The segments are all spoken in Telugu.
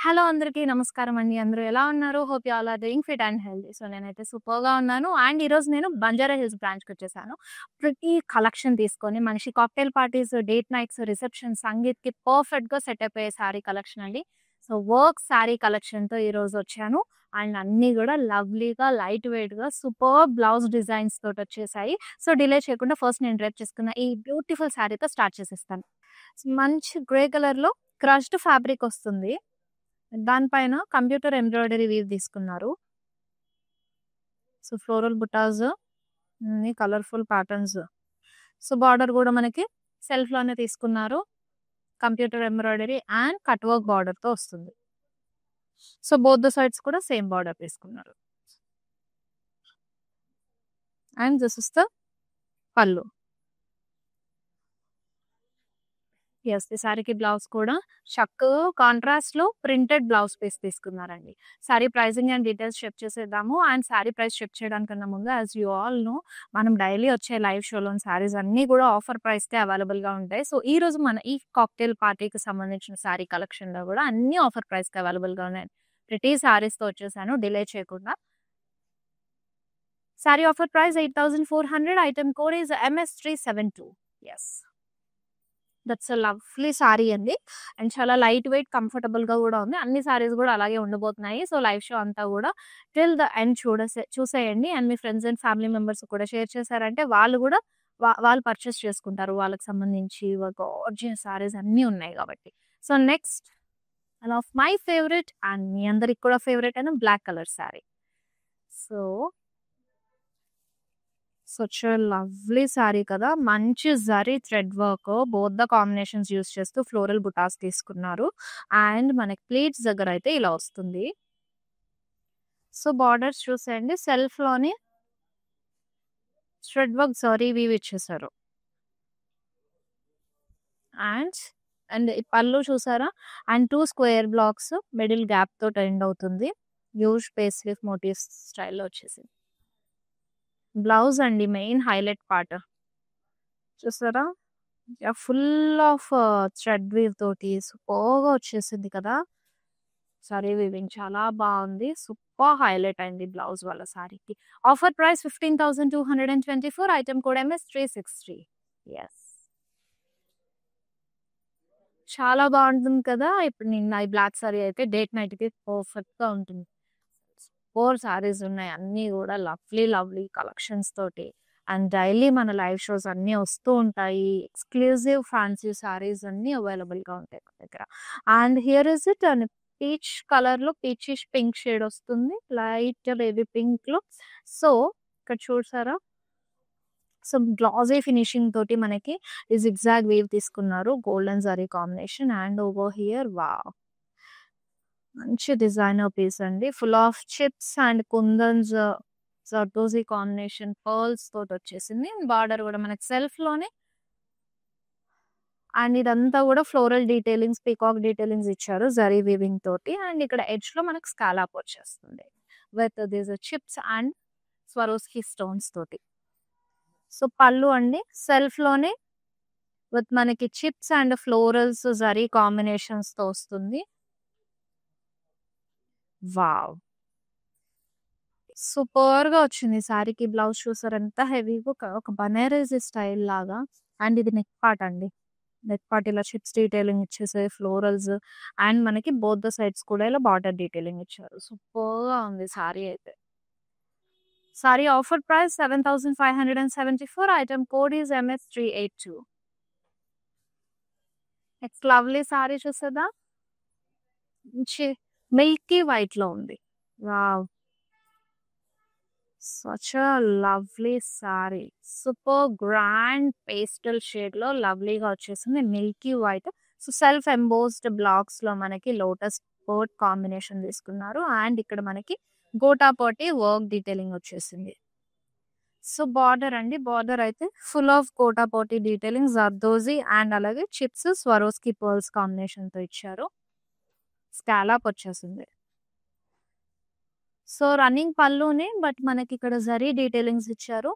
హలో అందరికీ నమస్కారం అండి. అందరూ ఎలా ఉన్నారు? Hope you all are doing fit and healthy. So, నేనైతే సూపర్‌గా ఉన్నాను. అండ్ ఈరోజు నేను బంజారా హిల్స్ బ్రాంచ్‌కొచ్చేసాను. ప్రతి కలెక్షన్ తీసుకొని మనిషి cocktail parties, date nights, reception, సంగీత్‌కి పర్ఫెక్ట్‌గా సెట్ అయిపోయే శారీ కలెక్షన్ అండి. సో, వర్క్ శారీ కలెక్షన్‌తో ఈరోజొచ్చాను. అండ్ అన్నీ గూడా లవ్లీగా, లైట్ వెయిట్‌గా సూపర్బ్ బ్లౌజ్ డిజైన్స్ తోటొచ్చేసాయి. సో, డిలే చేయకుండా ఫస్ట్ నేను డ్రేప్ చేసుకున్న ఈ బ్యూటిఫుల్ శారీతో స్టార్ట్ చేసేస్తాను. మంచి గ్రే కలర్‌లో క్రష్డ్ ఫ్యాబ్రిక్ వస్తుంది. దానిపైన కంప్యూటర్ ఎంబ్రాయిడరీ వీవ్ తీసుకున్నారు. సో, ఫ్లోరల్ బుటాస్ అన్ని కలర్‌ఫుల్ ప్యాటర్న్స్. సో, బార్డర్ గూడా మనకి సెల్ఫ్‌లోనే తీసుకున్నారు. Computer embroidery and cut work బార్డర్‌తో వస్తుంది. సో, బోత్ ద సైడ్స్ కూడా సేమ్ బార్డర్ తీసుకున్నారు. And this is the pallu. Yes. ఈ సారీకి బ్లౌజ్ కూడా చక్కగా కాంట్రాస్ట్‌లో ప్రింటెడ్ బ్లౌజ్ పీస్ తీసుకున్నారండి. Sari pricing and details check చేసేద్దాము. అండ్ సారీ ప్రైస్ చెక్ చేయడానికన్నా ముందు యాస్ యూ ఆల్ నో మనం డైలీ వచ్చే లైవ్ షోలోని సారీస్ అన్నీ కూడా ఆఫర్ ప్రైస్‌కే అవైలబుల్‌గా ఉంటాయి. సో, ఈరోజు మన ఈ కాక్టైల్ పార్టీకి సంబంధించిన సారీ కలెక్షన్‌లో కూడా అన్నీ ఆఫర్ ప్రైస్‌కి అవైలబుల్‌గా ఉన్నాయి. ప్రతి సారీస్‌తో వచ్చేసాను డిలే చేయకుండా. Sorry offer price 8400. Item code is MS372. Yes. That's a lovely sorry అండి. అండ్ చాలా లైట్ వెయిట్, కంఫర్టబుల్‌గా గూడా ఉంది. అన్ని సారీస్ గూడా అలాగే ఉండబోతున్నాయి. సో, లైవ్ షో అంతా గూడా టిల్ ద ఎండ్ చూసేయండి. And me friends and family members కూడా షేర్ చేశారంటే వాళ్ళు గూడా వాళ్ళు పర్చేస్ చేసుకుంటారు. వాళ్ళకి సంబంధించి గార్జియస్ సారీస్ అన్నీ ఉన్నాయి గాబట్టి. So, next one of my favourite and మీ అందరికి కూడా ఫేవరెట్ అయిన black colour sari. So such a lovely sari కదా! మంచి zari thread work both the combinations use చేస్తూ ఫ్లోరల్ బుటాస్ తీసుకున్నారు. అండ్ మనకి ప్లీట్స్ దగ్గర అయితే ఇలా వస్తుంది. సో, బార్డర్స్ చూసేయండి సెల్ఫ్‌లోని థ్రెడ్ వర్క్ జరీ వీవ్ ఇచ్చేసారు. అండ్ ఈ పళ్ళు చూసారా? And 2 square blocks middle gap తోటి ఎండ్ అవుతుంది. హ్యూజ్ పేస్లీఫ్ మోటివ్స్ స్టైల్‌లో వచ్చేసింది. బ్లౌజ్ అండి మెయిన్ హైలైట్ పార్ట్. చూసారా? ఫుల్ ఆఫ్ థ్రెడ్ వీవ్ తోటి సూపర్‌గా వచ్చేసింది కదా! సారీ వీవింగ్ చాలా బావుంది. సూపర్ హైలైట్ అయింది బ్లౌజ్ వాళ్ళ సారీకి. Offer price 15,224. Item code MS363. Yes. చాలా బావుంటుంది కదా! ఇప్పుడు ఈ బ్లాక్ సారీ అయితే డేట్ నైట్‌కి పర్ఫెక్ట్‌గా ఉంటుంది. 4 సారీస్ ఉన్నాయి. అన్నీ గూడా లవ్లీ, లవ్లీ కలెక్షన్స్ తోటి. అండ్ డైలీ మన లైవ్ షోస్ అన్నీ వస్తూ ఉంటాయి. ఎక్స్‌క్లూజివ్ ఫ్యాన్సీ సారీస్ అన్నీ అవైలబుల్‌గా ఉంటాయి మన దగ్గర. And here is it and peach కలర్‌లో పీచిష్ పింక్ షేడ్ వస్తుంది. లైట్ బేబీ పింక్‌లో. సో, ఇక్కడ చూసారా? సో, గ్లాసీ ఫినిషింగ్ తోటి మనకి ఈ జిగ్‌జాగ్ వేవ్ తీసుకున్నారు. Golden zari combination and over here wow! మంచి డిజైనర్ పీస్ అండి. Full of chips and kundans zardozi combination pearls తోటొచ్చేసింది. బార్డర్ గూడా మనకి సెల్ఫ్‌లోనే అండ్ ఇదంతా గూడా ఫ్లోరల్ డీటెయిలింగ్స్, పీకాక్ డీటెయిలింగ్స్ ఇచ్చారు జరీ వీవింగ్ తోటి. అండ్ ఇక్కడ ఎడ్జ్‌లో మనకు స్కాలప్ వచ్చేస్తుంది. With these chips and Swarovski stones తోటి. సో, పళ్ళు అండి సెల్ఫ్‌లోనే విత్ మనకి చిప్స్ అండ్ ఫ్లోరల్స్ జరీ కాంబినేషన్స్‌తో వస్తుంది. వావ్! సూపర్‌గా వచ్చింది సారీకి బ్లౌజ్ చూసారా ఎంత హెవీగా ఒక బనారసి స్టైల్ లాగా. అండ్ ఇది నెక్ పార్ట్ అండి. నెక్ పార్ట్ ఇలా చిప్స్ డీటెయిలింగ్ ఇచ్చేసాయి ఫ్లోరల్స్ అండ్ మనకి బోత్ ద సైడ్స్ కూడా ఇలా బార్డర్ డీటెయిలింగ్ ఇచ్చారు. సూపర్‌గా ఉంది సారీ అయితే. Sari offer price 7,574. Item code is MS382. Next lovely sari చూసేదా? మంచి మిల్కీ వైట్‌లో ఉంది. Wow! Such a lovely sari. Super grand pastel షేడ్‌లో లవ్లీగా వచ్చేసింది. Milky white. So, self embossed బ్లాక్స్‌లో మనకి లోటస్ బర్డ్ కాంబినేషన్ తీసుకున్నారు. అండ్ ఇక్కడ మనకి గోటాపర్టీ వర్క్ డీటెయిలింగ్ వచ్చేసింది. సో, బార్డర్ అండి. బార్డర్ అయితే full of gotapatti detailing zardozi and అలాగే చిప్స్ స్వరోస్కీ పర్ల్స్ కాంబినేషన్‌తో ఇచ్చారు. స్కాలప్ వచ్చేసింది. సో, రన్నింగ్ పళ్ళునే బట్ మనకిక్కడ జరీ డీటెయిలింగ్స్ ఇచ్చారు.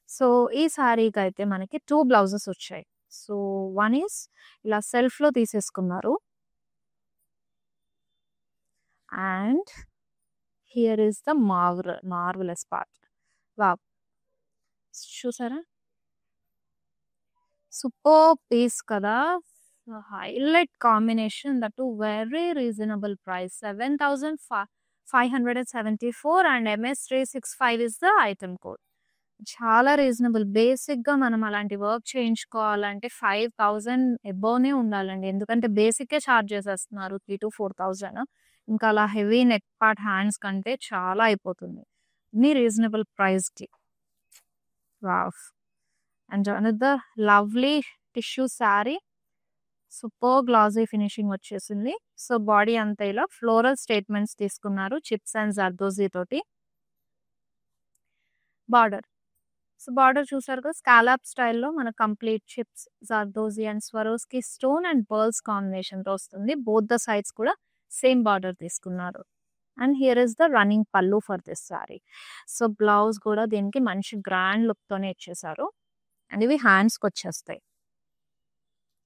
సో, ఈ సారీకైతే మనకి 2 బ్లౌజెస్ వచ్చాయి. సో వన్ ఈస్ ఇలా సెల్ఫ్లో తీసేసుకున్నారు. And here is the marvellous part. Wow, చూసారా సూపర్ పీస్ కదా. Highlight combination, that to very reasonable price 7,574 and MS365 is the item code. చాలా రీజనబుల్. బేసిక్గా మనం అలాంటి వర్క్ చేయించుకోవాలంటే 5,000 ఎబోనే ఉండాలండి, ఎందుకంటే బేసిక్కే ఛార్జ్ చేసేస్తున్నారు 3,000 to 4,000. ఇంకా అలా హెవీ నెక్ పార్ట్ హ్యాండ్స్ కంటే చాలా అయిపోతుంది ఇన్ని రీజనబుల్ ప్రైస్కి. Wow, and another lovely tissue sari, super glossy finishing వచ్చేసింది. సో బాడీ అంతా ఇలా ఫ్లోరల్ స్టేట్మెంట్స్ తీసుకున్నారు, చిప్స్ అండ్ జర్దోజీ తోటి. బార్డర్, సో బార్డర్ చూసారు కదా, స్కాలప్ స్టైల్లో మన complete chips, zardozi and Swarovski stone and pearls కాంబినేషన్తో వస్తుంది. బోత్ ద సైడ్స్ కూడా సేమ్ బార్డర్ తీసుకున్నారు. And here is the running pallu for this sari. So blouse కూడా దీనికి మంచి గ్రాండ్ లుక్తోనే ఇచ్చేసారు. అండ్ ఇవి హ్యాండ్స్కి వచ్చేస్తాయి,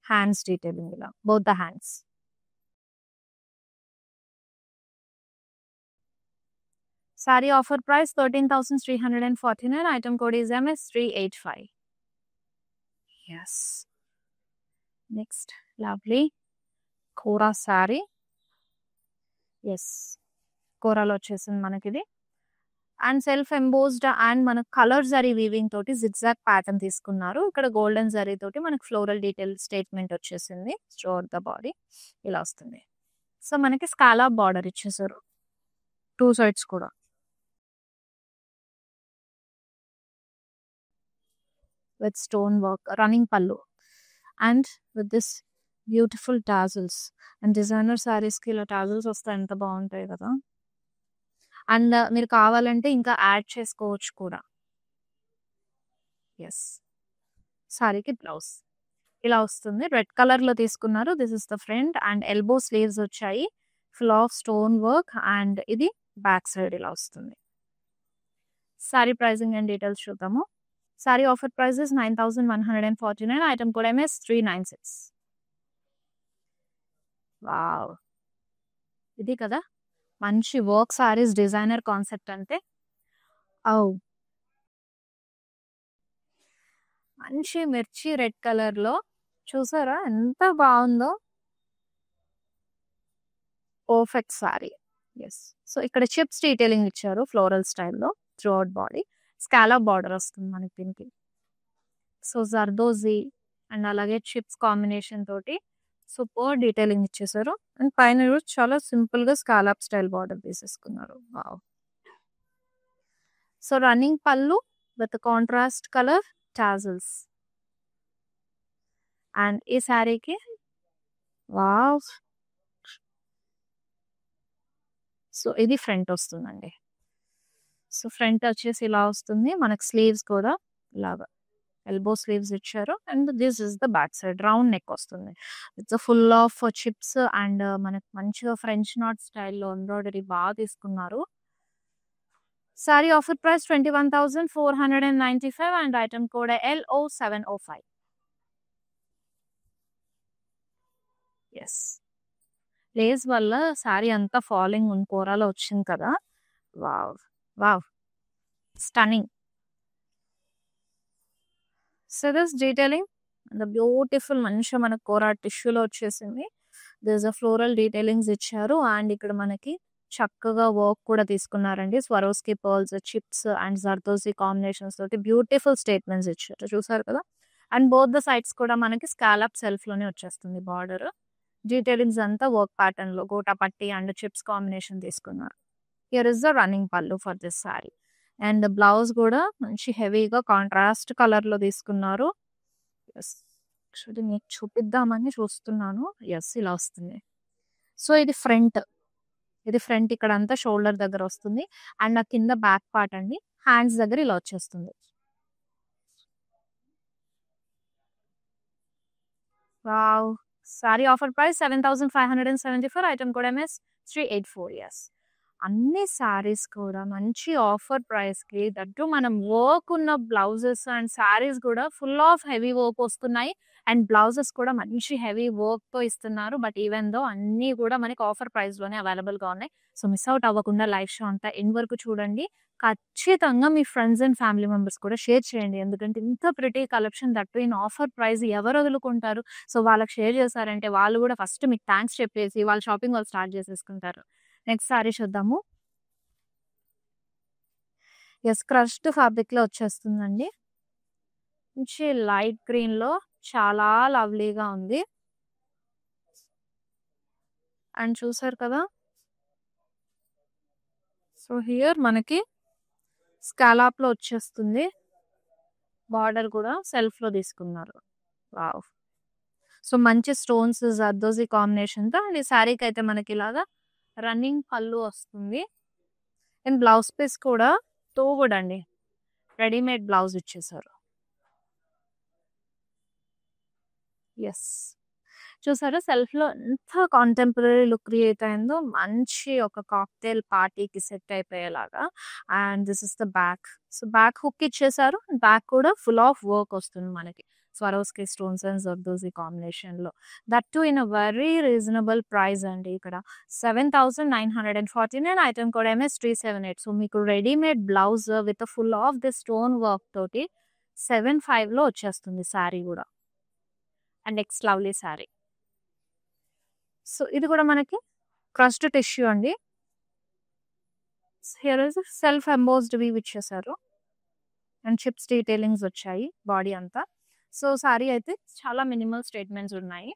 హ్యాండ్స్ డీటెయిలింగ్ ఇలా both the hands. Sari offer price 13,349. Item code is MS385. Yes, next lovely kora sari. Yes, కోరాలో వచ్చేసింది మనకిది. అండ్ సెల్ఫ్ ఎంబోస్డ్ అండ్ మనకు కలర్ జరీ వీవింగ్ తోటి జిగ్జాగ్ ప్యాటర్న్ తీసుకున్నారు. ఇక్కడ గోల్డెన్ జరీ తోటి మనకి ఫ్లోరల్ డీటెయిల్ స్టేట్మెంట్ వచ్చేసింది. స్టోర్ ద బాడీ ఇలా వస్తుంది. సో మనకి స్కాలప్ బార్డర్ ఇచ్చేసారు టూ సైడ్స్ కూడా. With stone work, running pallu and with this beautiful tassels. And designer శారీస్కి ఇలా టాజిల్స్ వస్తాయి, ఎంత బాగుంటాయి కదా. అండ్ మీరు కావాలంటే ఇంకా యాడ్ చేసుకోవచ్చు కూడా. ఎస్, సారీకి బ్లౌజ్ ఇలా వస్తుంది, రెడ్ కలర్లో తీసుకున్నారు. This is the front and elbow sleeves వచ్చాయి, full of stone work. And ఇది బ్యాక్ సైడ్ ఇలా వస్తుంది. సారీ ప్రైసింగ్ అండ్ డీటెయిల్స్ చూద్దాము. Sari offer price is 9,149. Item code MS396. Wow, ఇది కదా మంచి వర్క్ సారీస్, డిజైనర్ కాన్సెప్ట్ అంటే. మంచి మిర్చి రెడ్ కలర్లో చూసారా ఎంత బాగుందో, పర్ఫెక్ట్ సారీ. ఎస్, సో ఇక్కడ చిప్స్ డీటెయిలింగ్ ఇచ్చారు ఫ్లోరల్ స్టైల్లో through out body. Scallop border వస్తుంది మనకి దీనికి. సో జర్దోజీ అండ్ అలాగే చిప్స్ కాంబినేషన్ తోటి సూపర్ డీటెయిలింగ్ ఇచ్చేసారు. అండ్ పైన చాలా సింపుల్ గా స్కాలప్ స్టైల్ బార్డర్ తీసేసుకున్నారు. వావ్. సో రన్నింగ్ పళ్ళు with contrast colour tassels. And ఈ శారీకి వావ్, సో ఇది ఫ్రంట్ వస్తుందండి. సో ఫ్రంట్ వచ్చేసి ఇలా వస్తుంది, మనకు స్లీవ్స్ కూడా ఇలాగా ఎల్బో స్లీవ్స్ ఇచ్చారు. And this is the back side, round neck వస్తుంది. It's full of chips and మనకు మంచిగా ఫ్రెంచ్ నాట్ స్టైల్లో ఎంబ్రాయిడరీ బాగా తీసుకున్నారు. Sari offer price 21,495 and item code LO705. Yes, lace వల్ల శారీ అంతా ఫాలింగ్ కోరాలో వచ్చింది కదా. Wow wow, stunning. So this detailing the beautiful మంచిగా మనకు కోరా టిష్యూలో వచ్చేసింది. దిస్ అ ఫ్లోరల్ డీటెయిలింగ్స్ ఇచ్చారు. అండ్ ఇక్కడ మనకి చక్కగా వర్క్ కూడా తీసుకున్నారండి. Swarovski pearls, chips and zardozi combinations తోటి బ్యూటిఫుల్ స్టేట్మెంట్స్ ఇచ్చారు, చూసారు కదా. అండ్ బోత్ ద సైడ్స్ కూడా మనకి స్కాలప్ సెల్ఫ్లోనే వచ్చేస్తుంది బార్డర్. డీటెయిలింగ్స్ అంతా వర్క్ ప్యాటర్న్ లో గోటా పట్టి అండ్ చిప్స్ కాంబినేషన్ తీసుకున్నారు. Here is the running pallu for this sari. And blouse కూడా మంచి హెవీగా కాంట్రాస్ట్ కలర్ లో తీసుకున్నారు. మీకు చూపిద్దామని చూస్తున్నాను. ఎస్, ఇలా వస్తుంది. సో ఇది ఫ్రంట్, ఇక్కడ అంతా షోల్డర్ దగ్గర వస్తుంది. అండ్ ఆ కింద బ్యాక్ పార్ట్ అండి, హ్యాండ్స్ దగ్గర ఇలా వచ్చేస్తుంది. Wow. Sari offer price 7,574. Item code MS384. Yes, అన్ని శారీస్ కూడా మంచి ఆఫర్ ప్రైస్‌కి దట్టు మనం వర్క్ ఉన్న బ్లౌజెస్ అండ్ శారీస్ కూడా ఫుల్ ఆఫ్ హెవీ వర్క్ వస్తున్నాయి. అండ్ బ్లౌజెస్ కూడా మంచి హెవీ వర్క్‌తో ఇస్తున్నారు. బట్ ఈవెన్ దో అన్నీ కూడా మనకి ఆఫర్ ప్రైస్‌లోనే అవైలబుల్‌గా ఉన్నాయి. సో, మిస్ ఔట్ అవ్వకుండా లైవ్ షో అంతా ఎండ్ వరకు చూడండి. ఖచ్చితంగా మీ ఫ్రెండ్స్ అండ్ ఫ్యామిలీ మెంబర్స్ కూడా షేర్ చేయండి. ఎందుకంటే ఇంత pretty collection that too in offer price ఎవరు వదులుకుంటారు? సో, వాళ్ళకి షేర్ చేశారంటే వాళ్ళు కూడా ఫస్ట్ మీకు థాంక్స్ చెప్పేసి వాళ్ళ షాపింగ్ వాళ్ళు స్టార్ట్ చేసేసుకుంటారు. నెక్స్ట్ సారీ చూద్దాము. యెస్, క్రష్డ్ ఫ్యాబ్రిక్‌లో వచ్చేస్తుందండి. మంచి లైట్ గ్రీన్‌లో చాలా లవ్లీగా ఉంది. అండ్ చూసారు కదా! సో, హియర్ మనకి స్కాలప్‌లో వచ్చేస్తుంది. బార్డర్ కూడా సెల్ఫ్‌లో తీసుకున్నారు. వావ్! సో, మంచి స్టోన్స్ జర్దోజీ కాంబినేషన్‌తో అండ్ ఈ శారీకైతే మనకి ఇలాగా రన్నింగ్ పళ్ళు వస్తుంది. అండ్ బ్లౌజ్ పీస్ కూడా తోగుడండి. రెడీమేడ్ బ్లౌజ్ ఇచ్చేసారు. యెస్. చూసారా సెల్ఫ్‌లో ఎంత కాంటెంపరరీ లుక్ క్రియేట్ అయిందో. మంచి ఒక కాక్టైల్ పార్టీకి సెట్ అయిపోయేలాగా. And this is the back. So, back hook ఇచ్చేసారు. బ్యాక్ కూడా ఫుల్ ఆఫ్ వర్క్ వస్తుంది మనకి. స్వరోస్‌కి స్టోన్స్ అండ్ జర్దోజీ కాంబినేషన్‌లో. That too in a very reasonable price అండి ఇక్కడ. 7,949 ఐటెమ్ కోడ్ MS378. సో, మీకు readymade blouse with full of the stone work తోటి 75లో వచ్చేస్తుంది శారీ గూడా. And next lovely sari. So, ఇది కూడా మనకి క్రష్డ్ టిష్యూ అండి. Here is self embossed weave ఇచ్చేసారు. అండ్ చిప్స్ డీటెయిలింగ్స్ వచ్చాయి బాడీ అంతా. సో, శారీ అయితే చాలా మినిమల్ స్టేట్మెంట్స్ ఉన్నాయి.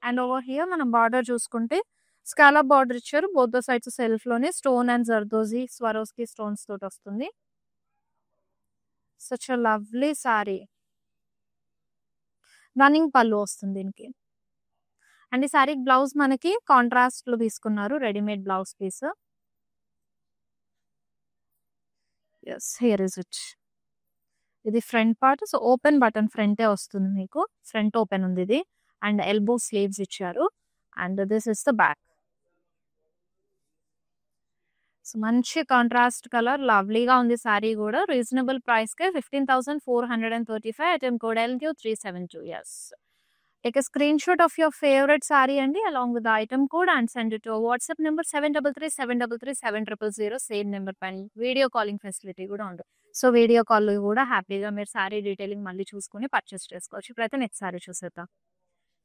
అండ్ ఓవర్ హియర్ మనం బార్డర్ చూసుకుంటే స్కాలప్ బార్డర్ ఇచ్చారు. బోత్ ద సైడ్స్ సెల్ఫ్‌లోనే stone and zardozi Swarovski stones తోటి వస్తుంది. Such a lovely sari. Running pallu వస్తుంది దీనికి. అండ్ ఈ శారీ బ్లౌజ్ మనకి కాంట్రాస్ట్‌లో తీసుకున్నారు. Readymade blouse piece. Yes, here is it. ఇది front part. So, open button ఫ్రంటే వస్తుంది మీకు. ఫ్రంట్ ఓపెన్ ఉంది ఇది. అండ్ ఎల్బో స్లీవ్స్ ఇచ్చారు. And this is the back. So, మంచి కాంట్రాస్ట్ కలర్ లవ్లీగా ఉంది శారీ గూడా. రీజనబుల్ ప్రైస్‌కే 15,435 item code LQ372. Yes. Take a screenshot of your favourite sari అండి along with the item code and send it to WhatsApp number 7337337000. Same number పైన వీడియో కాలింగ్ ఫెసిలిటీ కూడా ఉంది. సో, వీడియో కాల్‌లో కూడా హ్యాపీగా మీరు శారీ డీటెయిలింగ్ మళ్ళీ చూసుకొని పర్చేస్ చేసుకోవచ్చు. ఇప్పుడైతే నెక్స్ట్ శారీ చూసేద్దాం.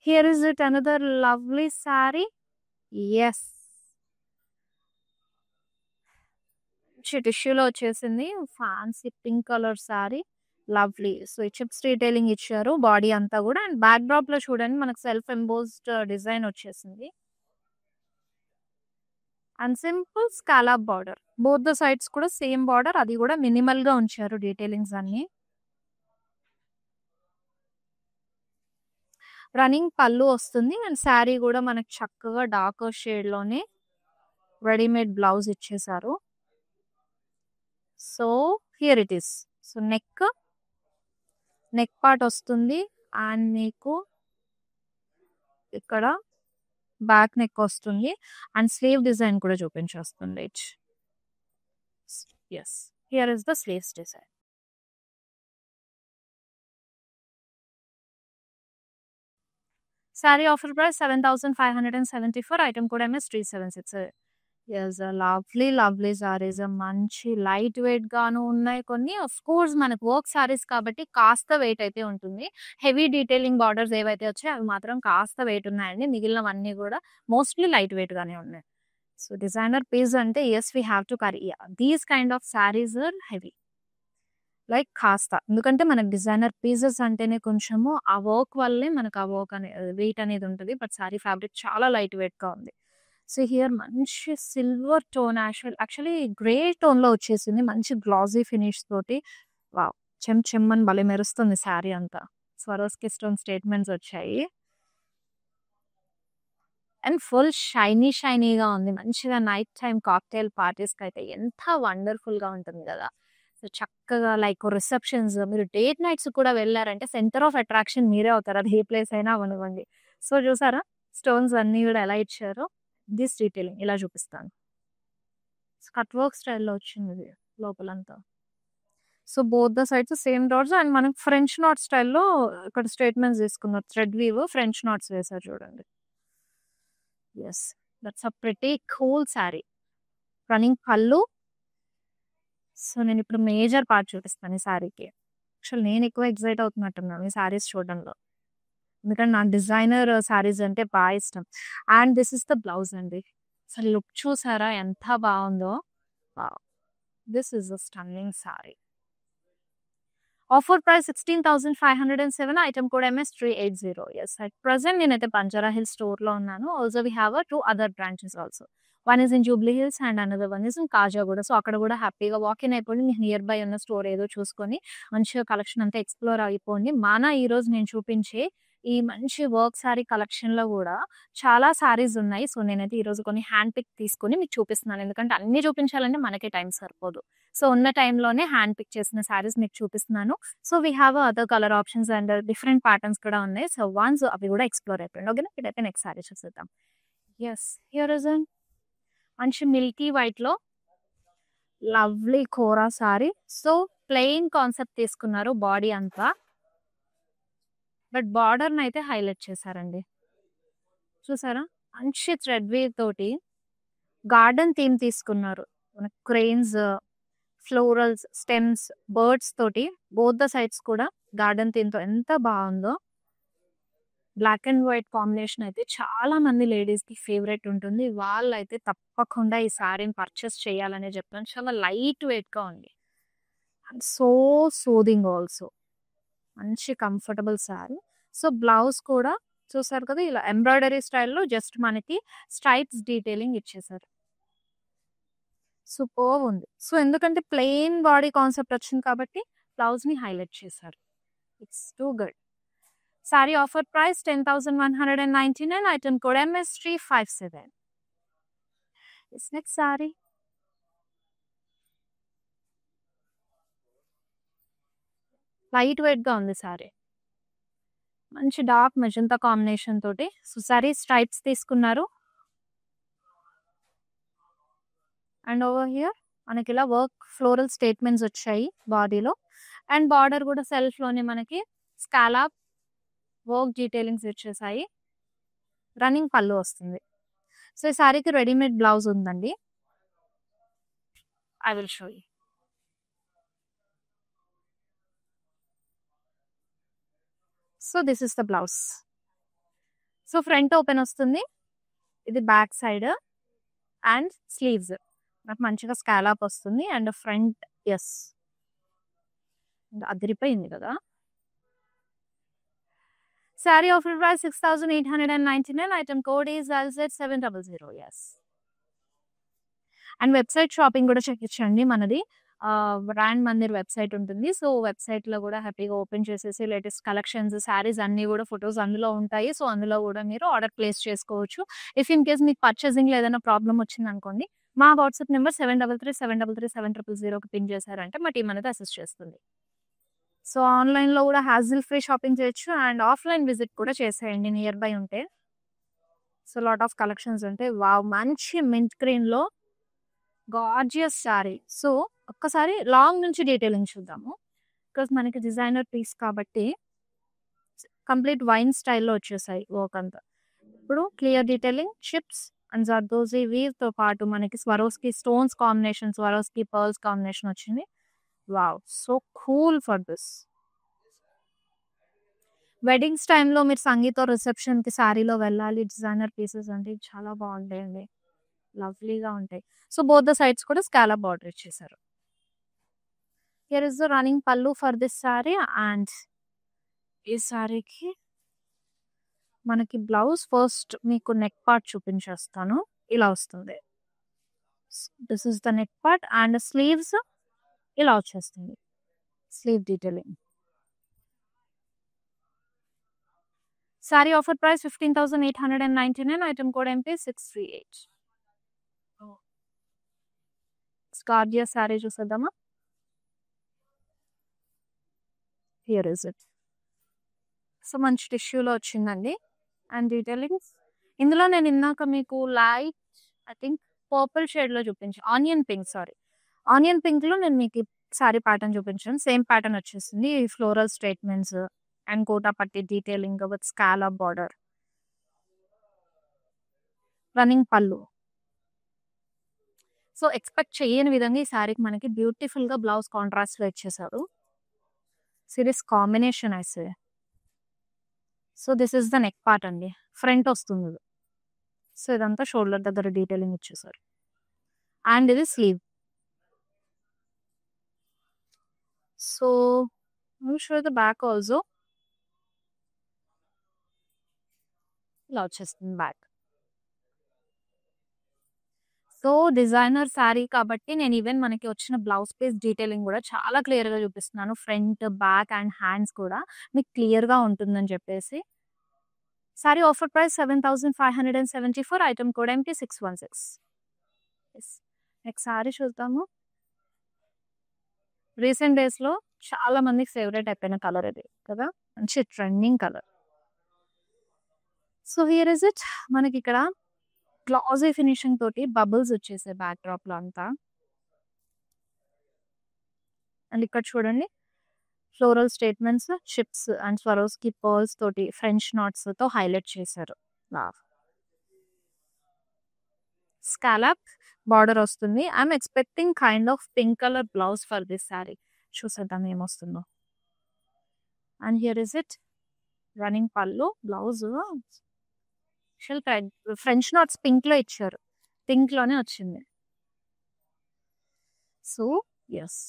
Here is it another lovely sari. Yes. టిష్యూలో వచ్చేసింది. Fancy pink colour sari. Lovely. So, ఈ చిప్స్ డీటెయిలింగ్ ఇచ్చారు బాడీ అంతా కూడా. అండ్ బ్యాక్ డ్రాప్‌లో చూడండి మనకు సెల్ఫ్ ఎంబోస్డ్ డిజైన్ వచ్చేసింది. And simple scallop border. Both the sides కూడా సేమ్ బార్డర్. అది కూడా మినిమల్‌గా ఉంచారు డీటెయిలింగ్స్ అన్నీ. రన్నింగ్ పళ్ళు వస్తుంది. అండ్ శారీ కూడా మనకు చక్కగా డార్కర్ షేడ్‌లోనే రెడీమేడ్ బ్లౌజ్ ఇచ్చేసారు. So, here it is. So, neck part వస్తుంది. అండ్ మీకు ఇక్కడ బ్యాక్ నెక్ వస్తుంది. అండ్ స్లీవ్ డిజైన్ కూడా చూపించేస్తుంది. Yes, here is the sleeves design. Sari offer price 7,574 item code MS376. Yes, lovely saris. మంచి లైట్ వెయిట్ గాను ఉన్నాయి కొన్ని. ఆఫ్ కోర్స్ మనకు వర్క్ శారీస్ కాబట్టి కాస్త వెయిట్ అయితే ఉంటుంది. హెవీ డీటెయిలింగ్ బార్డర్స్ ఏవైతే వచ్చాయో అవి మాత్రం కాస్త వెయిట్ ఉన్నాయండి. మిగిలినవన్నీ కూడా మోస్ట్‌లీ లైట్ వెయిట్ గానే ఉన్నాయి. సో, డిజైనర్ పీస్ అంటే yes we have to carry. These kind of saris are heavy. Like కాస్త. ఎందుకంటే మనకు డిజైనర్ పీసెస్ అంటేనే కొంచెము ఆ వర్క్ వల్లే మనకు ఆ వర్క్ వెయిట్ అనేది ఉంటది. బట్ శారీ ఫ్యాబ్రిక్ చాలా లైట్ వెయిట్‌గా ఉంది. సో, హియర్ మంచి సిల్వర్ టోన్ యాక్చువల్లీ గ్రే టోన్‌లో వచ్చేసింది. మంచి గ్లాసీ ఫినిష్ తోటి. వావ్! చెమ్మని భలే మెరుస్తుంది శారీ అంతా. స్వరోస్‌కి స్టోన్ స్టేట్మెంట్స్ వచ్చాయి. అండ్ ఫుల్ షైనీగా ఉంది. మంచిగా నైట్ టైమ్ కాక్టైల్ పార్టీస్‌కైతే ఎంత వండర్‌ఫుల్‌గా ఉంటుంది గదా! సో, చక్కగా లైక్ రిసెప్షన్స్ మీరు డేట్ నైట్స్ కూడా వెళ్లారంటే సెంటర్ ఆఫ్ అట్రాక్షన్ మీరే అవుతారు. అది ఏ ప్లేస్ అయినా అవ్వనివ్వండి. సో, చూసారా స్టోన్స్ అన్నీ కూడా ఎలా ఇచ్చారో. దిస్ డీటెయిలింగ్ ఇలా చూపిస్తాను. కట్ వర్క్ స్టైల్‌లో వచ్చింది ఇది లోపలంతా. So, both the sides same dots and మనకి ఫ్రెంచ్ నాట్ స్టైల్‌లో ఇక్కడ స్టేట్మెంట్స్ తీసుకున్నారు. థ్రెడ్ వీవ్ ఫ్రెంచ్ నాట్స్ వేశారు చూడండి. Yes. That's a pretty cool sorry. Running pallu. So, నేనిప్పుడు మేజర్ పార్ట్ చూపిస్తాను ఈ సారీకి. యాక్చువల్ నేను ఎక్కువ ఎక్సైట్ అవుతున్నట్టున్నాను ఈ సారీస్ చూడడంలో. ఎందుకంటే నాకు డిజైనర్ సారీస్ అంటే ఇష్టం. And this is the blouse అండి. అసలు లుక్ చూసారా ఎంత బావుందో. Wow! This is a stunning sari. Offer price 16,507. Item code MS380. Yes. At present నేనైతే బంజారా హిల్స్ స్టోర్‌లో ఉన్నాను. Also we have 2 other branches also. One is in Jubilee Hills and another one is in Khajaguda. So, అక్కడ కూడా హ్యాపీగా వాకిన్ అయిపోండి. మీకు నియర్ బై ఉన్న స్టోర్ ఏదో చూసుకొని మంచిగా కలెక్షన్ అంతా ఎక్స్‌ప్లోర్ అయిపోండి. ఈరోజు నేను చూపించే ఈ మంచి వర్క్ సారీ కలెక్షన్‌లో గూడా చాలా సారీస్ ఉన్నాయి. సో, నేనైతే ఈరోజు కొన్ని హ్యాండ్ పిక్ తీసుకొని మీకు చూపిస్తున్నాను. ఎందుకంటే అన్నీ చూపించాలంటే మనకే టైం సరిపోదు. సో, ఉన్న టైంలోనే హ్యాండ్ పిక్ చేసిన సారీస్ మీకు చూపిస్తున్నాను. So, we have other colour options and different patterns కూడా ఉన్నాయి. సో, వన్స్ అవి కూడా ఎక్స్‌ప్లోర్ అయిపోయింది. ఓకేనా? ఇదైతే నెక్స్ట్ సారీ చూసేద్దాం. యెస్. హియర్ ఇస్ అన్ మంచి మిల్కీ వైట్‌లో లవ్లీ కోరా సారీ. సో, ప్లెయిన్ కాన్సెప్ట్ తీసుకున్నారు బాడీ అంతా. బట్ బార్డర్‌నైతే హైలైట్ చేశారండి. చూసారా? మంచి థ్రెడ్ వీవ్ తోటి గార్డెన్ థీమ్ తీసుకున్నారు. మనకు క్రెయిన్స్, ఫ్లోరల్స్, స్టెమ్స్, బర్డ్స్ తోటి బోత్ ద సైడ్స్ కూడా గార్డెన్ థీమ్‌తో ఎంత బావుందో. బ్లాక్ అండ్ వైట్ కాంబినేషన్ అయితే చాలా మంది లేడీస్‌కి ఫేవరెట్ ఉంటుంది. వాళ్ళైతే తప్పకుండా ఈ సారీని పర్చేస్ చేయాలనే చెప్తాను. చాలా లైట్ వెయిట్‌గా ఉంది. And so soothing also. మంచి కంఫర్టబుల్ సారీ. సో, బ్లౌజ్ కూడా చూసారు కదా! ఇలా ఎంబ్రాయిడరీ స్టైల్‌లో జస్ట్ మనకి స్ట్రైప్స్ డీటెయిలింగ్ ఇచ్చేసారు. సూపర్బ్ ఉంది. సో, ఎందుకంటే ప్లెయిన్ బాడీ కాన్సెప్ట్ వచ్చింది కాబట్టి బ్లౌజ్‌ని హైలైట్ చేశారు. It's too good. Sari offer price 10,199. Item code MS357. Yes, next sari. Light వెయిట్‌గా ఉంది సారీ. మంచి డార్క్ మెజంతా కాంబినేషన్ తోటి. సో, సారీ స్ట్రైప్స్ తీసుకున్నారు. అండ్ ఓవర్ హియర్ మనకిలా వర్క్ ఫ్లోరల్ స్టేట్మెంట్స్ వచ్చాయి బాడీలో. అండ్ బార్డర్ కూడా సెల్ఫ్‌లోనే మనకి స్కాలప్ వర్క్ డీటెయిలింగ్స్ వచ్చేసాయి. రన్నింగ్ పళ్ళు వస్తుంది. సో, ఈ సారీకి రెడీమేడ్ బ్లౌజ్ ఉందండి. I will show you. So, this is the blouse. So, front open వస్తుంది. ఇది బ్యాక్ సైడ్ అండ్ స్లీవ్స్. నాకు మంచిగా స్కాలప్ వస్తుంది అండ్ ఫ్రంట్ యెస్. అదిరిపోయింది కదా! Sorry offer price 6,899. Item code is LZ700. Yes. And website shopping కూడా చెయ్యొచ్చండి మనది. బ్రాండ్ మందిర్ వెబ్‌సైట్ ఉంటుంది. సో, వెబ్‌సైట్‌లో కూడా హ్యాపీగా ఓపెన్ చేసేసి లేటెస్ట్ కలెక్షన్స్, సారీస్ అన్నీ కూడా ఫోటోస్ అందులో ఉంటాయి. సో, అందులో కూడా మీరు ఆర్డర్ ప్లేస్ చేసుకోవచ్చు. ఇఫ్ ఇన్ కేస్ మీకు పర్చేసింగ్‌లో ఏదైనా ప్రాబ్లమ్ వచ్చిందనుకోండి, మా వాట్సాప్ నంబర్ 7337337000కి పింగ్ చేశారంటే మా టీమ్ అనేది అసిస్ట్ చేస్తుంది. సో, ఆన్‌లైన్‌లో కూడా హాజిల్ ఫ్రీ షాపింగ్ చేయొచ్చు అండ్ ఆఫ్‌లైన్ విజిట్ కూడా చేసేయండి నియర్ బై ఉంటే. సో, లాట్ ఆఫ్ కలెక్షన్స్ ఉంటాయి. వావ్! మంచి మింట్ గ్రీన్‌లో గార్జియస్ సారీ. సో, ఒక్కసారి లాంగ్ నుంచి డీటెయిలింగ్ చూద్దాము. బికాజ్ మనకి డిజైనర్ పీస్ కాబట్టి కంప్లీట్ వైన్ స్టైల్‌లో వచ్చేసాయి వర్క్ అంతా. ఇప్పుడు clear detailing, chips and zardozi వీవ్‌తో పాటు మనకి Swarovski stones combination, Swarovski pearls combination వచ్చింది. Wow! So cool for this. Weddings టైమ్‌లో మీరు సంగీత రిసెప్షన్‌కి సారీలో వెళ్ళాలి. డిజైనర్ పీసెస్ అంటే చాలా బావుంటాయండి. లవ్లీగా ఉంటాయి. సో, బోత్ ద సైడ్స్ కూడా స్కాలప్ బార్డర్ ఇచ్చేసారు. Here is the running pallu for this sari and ఈ సారీకి మనకి బ్లౌజ్ ఫస్ట్ మీకు నెక్ పార్ట్ చూపించేస్తాను. ఇలా వస్తుంది. This is the neck part and sleeves ఇలా వచ్చేస్తుంది. Sleeve detailing. Sari offer price 15,899. Item code MP638. Gorgeous sari చూసేద్దామా? Here is it. సో, మంచి టిష్యూలో వచ్చిందండి. అండ్ డీటెయిలింగ్స్ ఇందులో నేను ఇందాక మీకు లైట్ ఐ థింక్ పర్పుల్ షేడ్‌లో ఆనియన్ పింక్ సారీ. ఆనియన్ పింక్‌లో నేను మీకు ఈ సారీ ప్యాటర్న్ చూపించాను. సేమ్ ప్యాటర్న్ వచ్చేసింది. ఫ్లోరల్ స్టేట్మెంట్స్ అండ్ కోటా పట్టి detailing with scallop border. Running pallu. So, expect చేయని విధంగా ఈ సారీకి మనకి బ్యూటిఫుల్‌గా బ్లౌజ్ కాంట్రాస్ట్‌లో ఇచ్చేసారు. This combination I say. So, this is the neck part అండి. ఫ్రంట్ వస్తుంది ఇది. సో, ఇదంతా షోల్డర్ దగ్గర డీటెయిలింగ్ ఇచ్చేసారు. అండ్ ఇది sleeve. So, I will show the back also. ఇలా వచ్చేస్తుంది బ్యాక్. సో, డిజైనర్ సారీ కాబట్టి నేను ఈవెన్ మనకి వచ్చిన బ్లౌజ్ పీస్ డీటెయిలింగ్ కూడా చాలా క్లియర్‌గా చూపిస్తున్నాను. ఫ్రంట్, బ్యాక్ అండ్ హ్యాండ్స్ కూడా మీకు క్లియర్‌గా ఉంటుందని చెప్పేసి. Sorry offer price 7,574. Item code empty 616. Yes. Next sorry చూద్దాము. రీసెంట్ డేస్‌లో చాలా మందికి ఫేవరెట్ అయిపోయిన కలర్ ఇది కదా! మంచి trending colour. So, here is it. మనకిక్కడ గ్లాసీ ఫినిషింగ్ తోటి బబుల్స్ వచ్చేసాయి బ్యాక్ డ్రాప్‌లో అంతా. అండ్ ఇక్కడ చూడండి floral statements, chips and Swarovski pearls తోటి ఫ్రెంచ్ నాట్స్‌తో హైలైట్ చేశారు. వావ్! స్కాలప్ బార్డర్ వస్తుంది. I am expecting kind of pink colour blouse for this sorry. చూసేద్దాం ఏమొస్తుందో. And here is it. Running pallu, blouse French knots పింక్‌లో ఇచ్చారు. పింక్‌లోనే వచ్చింది. So, yes.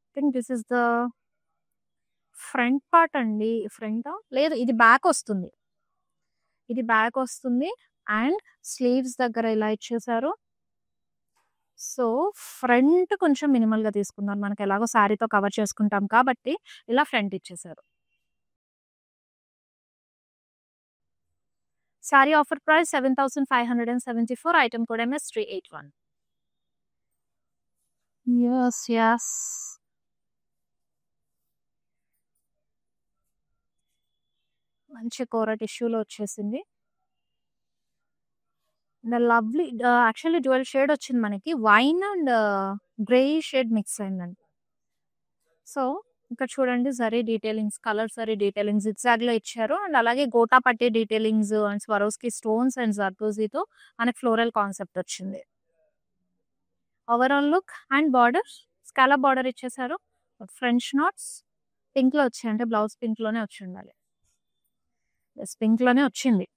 I think this is the front part అండి. ఫ్రంటా? లేదు ఇది బ్యాక్ వస్తుంది. ఇది బ్యాక్ వస్తుంది అండ్ స్లీవ్స్ దగ్గర ఇలా ఇచ్చేసారు. సో, ఫ్రంట్ కొంచెం మినిమల్‌గా తీసుకున్నారు. మనకు ఎలాగో సారీతో కవర్ చేసుకుంటాం కాబట్టి ఇలా ఫ్రంట్ ఇచ్చేసారు. Sari offer price 7,574. Item code MS 381. Yes. Yes. మంచి కోర టిష్యూలో వచ్చేసింది. లవ్లీ యాక్చువల్లీ డ్యూయల్ షేడ్ వచ్చింది మనకి. Wine and greyish shade mix అయిందండి. సో, ఇక్కడ చూడండి zari detailings, colour zari detailings జిగ్‌జాగ్‌లో ఇచ్చారు. అండ్ అలాగే gota patti detailings and Swarovski stones and జర్దోజీతో మనకి ఫ్లోరల్ కాన్సెప్ట్ వచ్చింది. Overall look and border scallop border ఇచ్చేసారు. ఫ్రెంచ్ నాట్స్ పింక్‌లో వచ్చాయి. అంటే బ్లౌజ్ పింక్‌లోనే వచ్చి ఉండాలి. యెస్. పింక్‌లోనే వచ్చింది.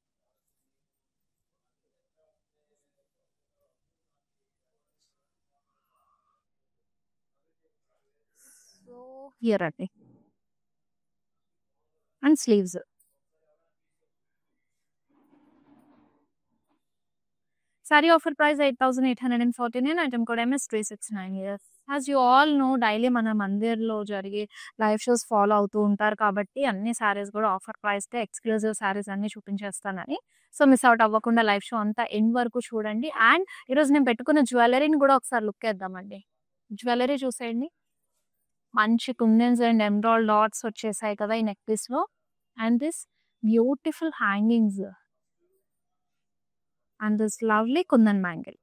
సో, హియర్ అండి. And sleeves. Sari offer price 8,849. Item code M S 369. Yes. As you all no daily మన మందిర్‌లో జరిగే లైవ్ షోస్ ఫాలో అవుతూ ఉంటారు కాబట్టి అన్ని సారీస్ కూడా ఆఫర్ ప్రైస్‌కే ఎక్స్‌క్లూజివ్ సారీస్ అన్నీ చూపించేస్తానని. సో, మిస్ అవుట్ అవ్వకుండా లైవ్ షో అంతా ఎండ్ వరకు చూడండి. అండ్ ఈరోజు నేను పెట్టుకున్న జ్యువెల్లరీని కూడా ఒకసారి లుక్ ఏద్దామండి. జ్యువెల్లరీ చూసేయండి. మంచి కుందన్స్ అండ్ ఎమరాల్డ్ డాట్స్ వచ్చేసాయి కదా ఈ నెక్ పీస్‌లో. And this beautiful hangings. And this lovely kundan bangle.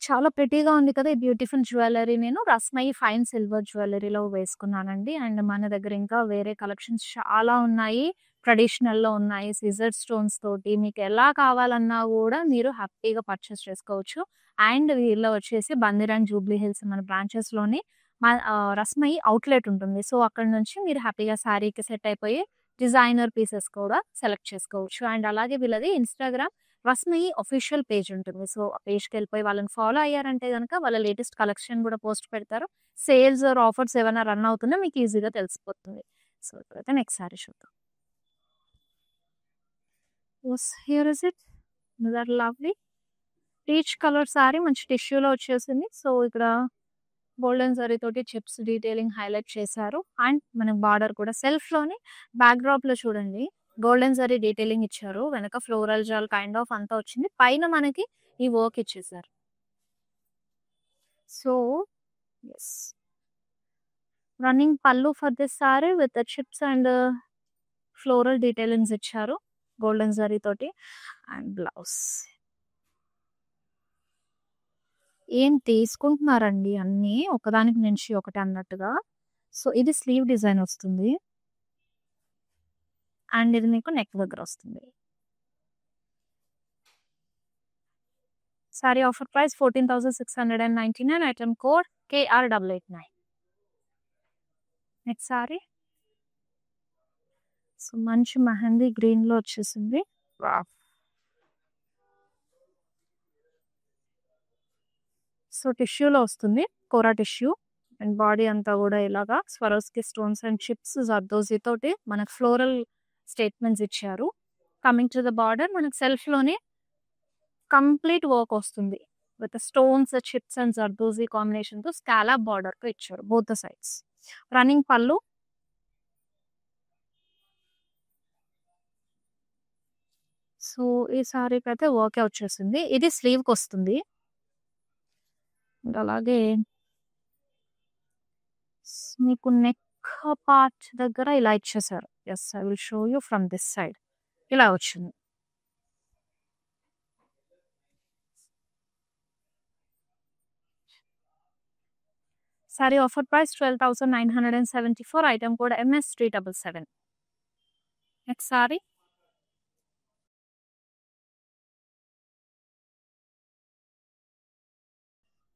చాలా ప్రిటీగా ఉంది కదా! ఈ బ్యూటిఫుల్ జ్యువెల్లరీ నేను రస్మయి ఫైన్ సిల్వర్ జ్యువెల్లరీలో వేసుకున్నానండి. అండ్ మన దగ్గర ఇంకా వేరే కలెక్షన్స్ చాలా ఉన్నాయి. ట్రెడిషనల్‌లో ఉన్నాయి. సిజర్ స్టోన్స్ తోటి మీకు ఎలా కావాలన్నా గూడా మీరు హ్యాపీగా పర్చేస్ చేసుకోవచ్చు. అండ్ వీళ్ళ వచ్చేసి బందీర్ జూబ్లీ హిల్స్ మన బ్రాంచెస్‌లోని రస్మయి అవుట్‌లెట్ ఉంటుంది. సో, అక్కడి నుంచి మీరు హ్యాపీగా శారీకి సెట్ అయిపోయి డిజైనర్ పీసెస్ కూడా సెలెక్ట్ చేసుకోవచ్చు. అండ్ అలాగే వీళ్ళది ఇన్‌స్టాగ్రామ్ రస్మయి అఫీషియల్ పేజ్ ఉంటుంది. సో, ఆ పేజ్‌కెళ్ళిపోయి వాళ్ళని ఫాలో అయ్యారంటే గనక వాళ్ళ లేటెస్ట్ కలెక్షన్ గూడా పోస్ట్ పెడతారు. సేల్స్ ఆర్ ఆఫర్స్ ఏవైనా రన్ అవుతున్నా మీకు ఈజీగా తెలిసిపోతుంది. సో, ఇప్పుడైతే నెక్స్ట్ సారీ చూద్దాం. Yes. Here is it. Another lovely peach colour sorry మంచి టిష్యూలో వచ్చేసింది. సో, ఇక్కడ గోల్డెన్ జరీ తోటి చిప్స్ డీటెయిలింగ్ హైలైట్ చేశారు. అండ్ మనకి బార్డర్ కూడా సెల్ఫ్‌లోని బ్యాక్ డ్రాప్‌లో చూడండి గోల్డెన్ జరీ డీటెయిలింగ్ ఇచ్చారు. వెనక ఫ్లోరల్ జాల్ కైండ్ ఆఫ్ అంతా వచ్చింది. పైన మనకి ఈ వర్క్ ఇచ్చేసారు. So, yes. Running pallu for this sorry with chips and floral detailings ఇచ్చారు. గోల్డెన్ జరీ తోటి అండ్ బ్లౌజ్. ఏం తీసుకుంటున్నారండి అన్నీ ఒకదానికి నుంచి ఒకటి అన్నట్టుగా. సో, ఇది స్లీవ్ డిజైన్ వస్తుంది. అండ్ ఇది మీకు నెక్ దగ్గర వస్తుంది. Sorry offer price 14,699. Item code KR889. Next sorry. So, మంచి మెహందీ గ్రీన్‌లో వచ్చేసింది. వావ్! సో, టిష్యూలో వస్తుంది. కోరా టిష్యూ అండ్ బాడీ అంతా కూడా ఇలాగా Swarovski stones and chips zardozi తోటి మనకు ఫ్లోరల్ స్టేట్మెంట్స్ ఇచ్చారు. కమింగ్ టు ద బార్డర్ మనకు సెల్ఫ్‌లోనే కంప్లీట్ వర్క్ వస్తుంది. With stones, chips and zardozi కాంబినేషన్‌తో స్కాలప్ బార్డర్‌తో ఇచ్చారు both the sides. Running pallu. So, ఈ సారీకైతే వర్కే వచ్చేసింది. ఇది స్లీవ్‌కొస్తుంది. అలాగే మీకు నెక్ పార్ట్ దగ్గర ఇలా ఇచ్చేసారు. Yes, I will show you from this side. ఇలా వచ్చింది. Sorry offer price 12,974. Item code MS377. Next sorry.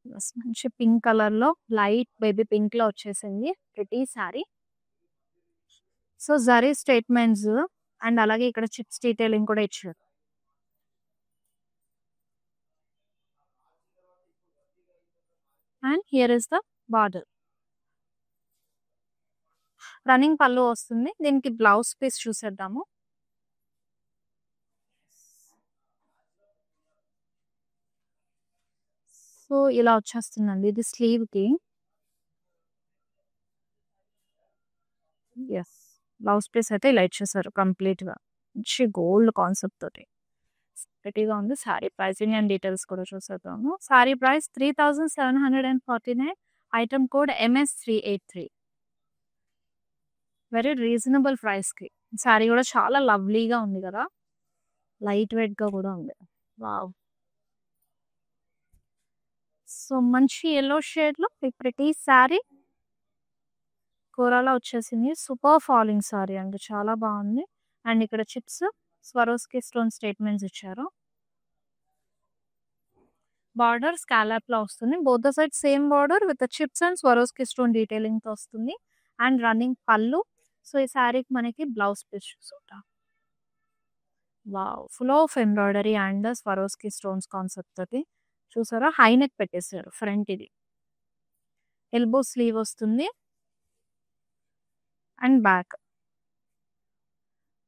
Yes, మంచి పింక్ కలర్‌లో లైట్ బేబీ పింక్‌లో వచ్చేసింది. Pretty sorry. So, zari statements and అలాగే ఇక్కడ చిప్స్ డీటెయిలింగ్ కూడా ఇచ్చారు. And here is the border. Running pallu వస్తుంది. దీనికి బ్లౌజ్ పీస్ చూసేద్దాము. సో, ఇలా వచ్చేస్తుందండి ఇది స్లీవ్‌కి. యెస్, బ్లౌజ్ పీస్ అయితే ఇలా ఇచ్చేసారు కంప్లీట్‌గా. మంచి గోల్డ్ కాన్సెప్ట్ తోటి. ప్రిటీగా ఉంది. సారీ ప్రైసింగ్ అండ్ డీటెయిల్స్ కూడా చూసేద్దాము. Sorry price 3,749. Item code MS383. Very reasonable ప్రైస్‌కి. సారీ కూడా చాలా లవ్లీగా ఉంది కదా! లైట్ వెయిట్‌గా కూడా ఉంది. వావ్! సో, మంచి యెల్లో షేడ్‌లో ఈ ప్రిటీ సారీ కోరాలా వచ్చేసింది. సూపర్ ఫాలింగ్ సారీ అండి. చాలా బాగుంది. అండ్ ఇక్కడ చిప్స్, స్వరోస్కి స్టోన్ స్టేట్మెంట్స్ ఇచ్చారు. బార్డర్ స్కాలప్‌లో వస్తుంది. Both the side same border with chips and Swarovski stone డీటెయిలింగ్‌తో వస్తుంది. And running pallu. సో, ఈ సారీకి మనకి బ్లౌజ్ పీస్ చూసుకుంటా. Wow! Full of embroidery and Swarovski stones concept తోటి చూసారా? హై నెక్ పెట్టేసారు ఫ్రంట్ ఇది. ఎల్బో స్లీవ్ వస్తుంది. And back.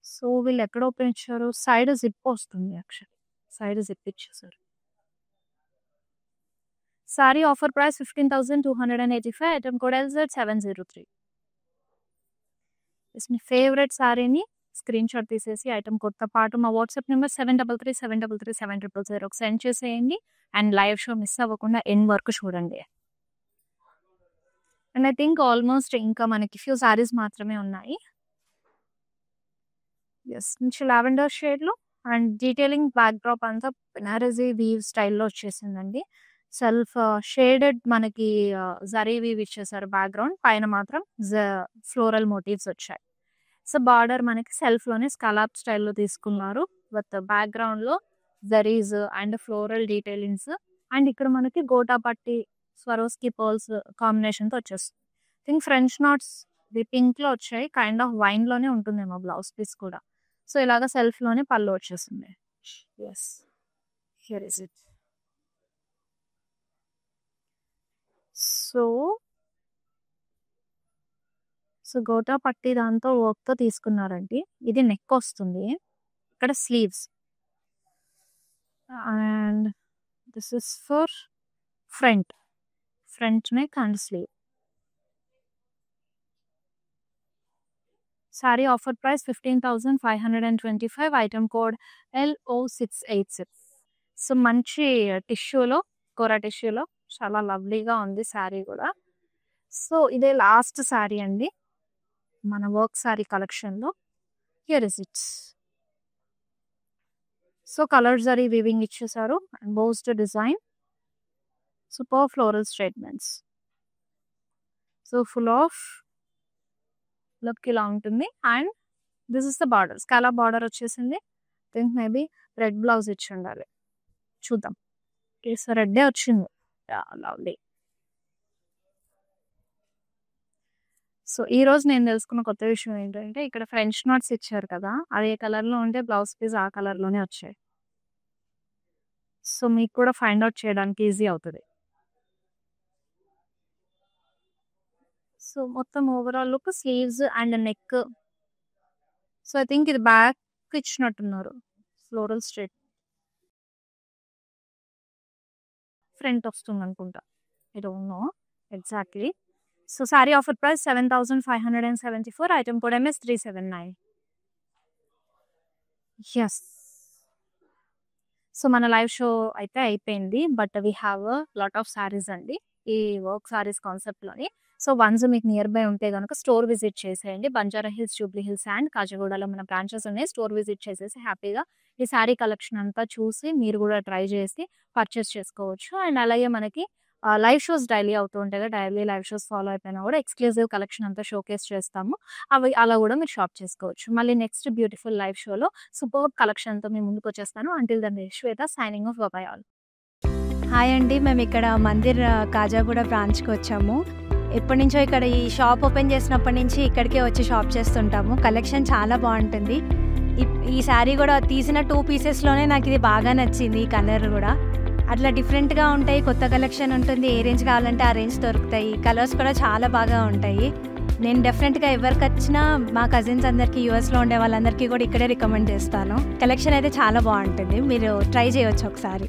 సో, వీళ్ళు ఎక్కడ ఓపెన్ ఇచ్చారు? సైడ్ జిప్ వస్తుంది యాక్చువల్లీ. సైడ్ జిప్ ఇచ్చేసారు. Sari offer price 15,285. Item code LZ703. మీ ఫేవరెట్ సారీని స్క్రీన్ షాట్ తీసేసి ఐటమ్ కోడ్తో పాటు మా వాట్సాప్ నెంబర్ 7337337000 సెండ్ చేసేయండి. అండ్ లైవ్ షో మిస్ అవ్వకుండా ఎండ్ వరకు చూడండి. అండ్ ఐ థింక్ ఆల్మోస్ట్ ఇంకా మనకి ఫ్యూ సారీస్ మాత్రమే ఉన్నాయి. యెస్, మంచి లావెండర్ షేడ్‌లో అండ్ డీటెయిలింగ్ బ్యాక్ డ్రాప్ అంతా బెనారసీ వీవ్ స్టైల్‌లో వచ్చేసిందండి. సెల్ఫ్ షేడెడ్ మనకి జరీ వీవ్ ఇచ్చేసారు బ్యాక్‌గ్రౌండ్. పైన మాత్రం ఫ్లోరల్ మోటివ్స్ వచ్చాయి. సో, బార్డర్ మనకి సెల్ఫ్‌లోనే స్కాలప్ స్టైల్‌లో తీసుకున్నారు. విత్ బ్యాక్‌గ్రౌండ్‌లో zaris and floral detailings. And ఇక్కడ మనకి గోటా పట్టి, స్వరోస్కి పర్ల్స్ కాంబినేషన్‌తో వచ్చేస్తుంది. థింక్ ఫ్రెంచ్ నాట్స్ ఇది పింక్‌లో వచ్చాయి. కైండ్ ఆఫ్ వైన్‌లోనే ఉంటుందేమో బ్లౌజ్ పీస్ కూడా. సో, ఇలాగ సెల్ఫ్‌లోనే పళ్ళు వచ్చేసింది. Yes, here is it. So, gota పట్టి దాంతో వర్క్‌తో తీసుకున్నారండి. ఇది నెక్ వస్తుంది. ఇక్కడ sleeves. And this is for front. Front neck and slew. Sorry offer price 15,525. Item code LO686. So, మంచి టిష్యూలో, కోరా టిష్యూలో చాలా లవ్లీగా ఉంది సారీ కూడా. సో, ఇదే లాస్ట్ సారీ అండి మన వర్క్ సారీ కలెక్షన్‌లో. Here is it. So, colour zari weaving ఇచ్చేసారు. And embossed design. Super floral statements. So full of look ఇలా ఉంటుంది. And this is the border, scallop border వచ్చేసింది. థింక్ మేబీ రెడ్ బ్లౌజ్ ఇచ్చి ఉండాలి, చూద్దాం. సో రెడ్డే వచ్చింది. లవ్లీ. సో ఈ రోజు నేను తెలుసుకున్న కొత్త విషయం ఏంటంటే ఇక్కడ ఫ్రెంచ్ నాట్స్ ఇచ్చారు కదా, అది ఏ కలర్లో ఉంటే బ్లౌజ్ పీస్ ఆ కలర్లోనే వచ్చాయి. సో మీకు కూడా ఫైండ్ అవుట్ చేయడానికి ఈజీ అవుతుంది. సో మొత్తం overall look, sleeves and neck. So I think ఇది బ్యాక్ ఇచ్చినట్టున్నారు. ఫ్లోరల్ స్ట్రేట్ ఫ్రంట్ వస్తుంది అనుకుంటా, I don't know exactly. So sari offer price 7,574. Item code MS 379. Yes. So మన లైవ్ షో అయితే అయిపోయింది, but we have lot of saris అండి ఈ వర్క్ సారీస్ కాన్సెప్ట్లోని. సో వన్స్ మీకు నియర్ బై ఉంటే కనుక స్టోర్ విజిట్ చేసేయండి. Banjara hills, Jubilee Hills and కాచిగూడలో మన బ్రాంచెస్ ఉన్నాయి. స్టోర్ విజిట్ చేసేసి హ్యాపీగా ఈ శారీ కలెక్షన్ అంతా చూసి మీరు కూడా ట్రై చేసి పర్చేస్ చేసుకోవచ్చు. అండ్ అలాగే మనకి లైవ్ షోస్ డైలీ అవుతూ ఉంటాయి కదా, డైలీ లైవ్ షోస్ ఫాలో అయిపోయినా కూడా ఎక్స్క్లూజివ్ కలెక్షన్ అంతా షోకేస్ చేస్తాము. అవి అలా కూడా మీరు షాప్ చేసుకోవచ్చు. మళ్ళీ నెక్స్ట్ బ్యూటిఫుల్ లైవ్ షోలో సూపర్ కలెక్షన్తో మేము ముందుకు వచ్చేస్తాను. Until then Shweta signing off. Bye all. Hi అండి, మేము ఇక్కడ మందిర్ కాజాగూడ బ్రాంచ్కి వచ్చాము. ఎప్పటి నుంచో ఇక్కడ ఈ షాప్ ఓపెన్ చేసినప్పటి నుంచి ఇక్కడికే వచ్చి షాప్ చేస్తుంటాము. కలెక్షన్ చాలా బాగుంటుంది. ఈ శారీ కూడా తీసిన 2 పీసెస్లోనే నాకు ఇది బాగా నచ్చింది. ఈ కలర్ కూడా అట్లా డిఫరెంట్గా ఉంటాయి, కొత్త కలెక్షన్ ఉంటుంది. ఏ రేంజ్ కావాలంటే ఆ రేంజ్ దొరుకుతాయి. కలర్స్ కూడా చాలా బాగా ఉంటాయి. నేను డెఫినెట్గా ఎవరికి వచ్చినా మా కజిన్స్ అందరికీ, యూఎస్లో ఉండే వాళ్ళందరికీ కూడా ఇక్కడే రికమెండ్ చేస్తాను. కలెక్షన్ అయితే చాలా బాగుంటుంది, మీరు ట్రై చేయవచ్చు ఒకసారి.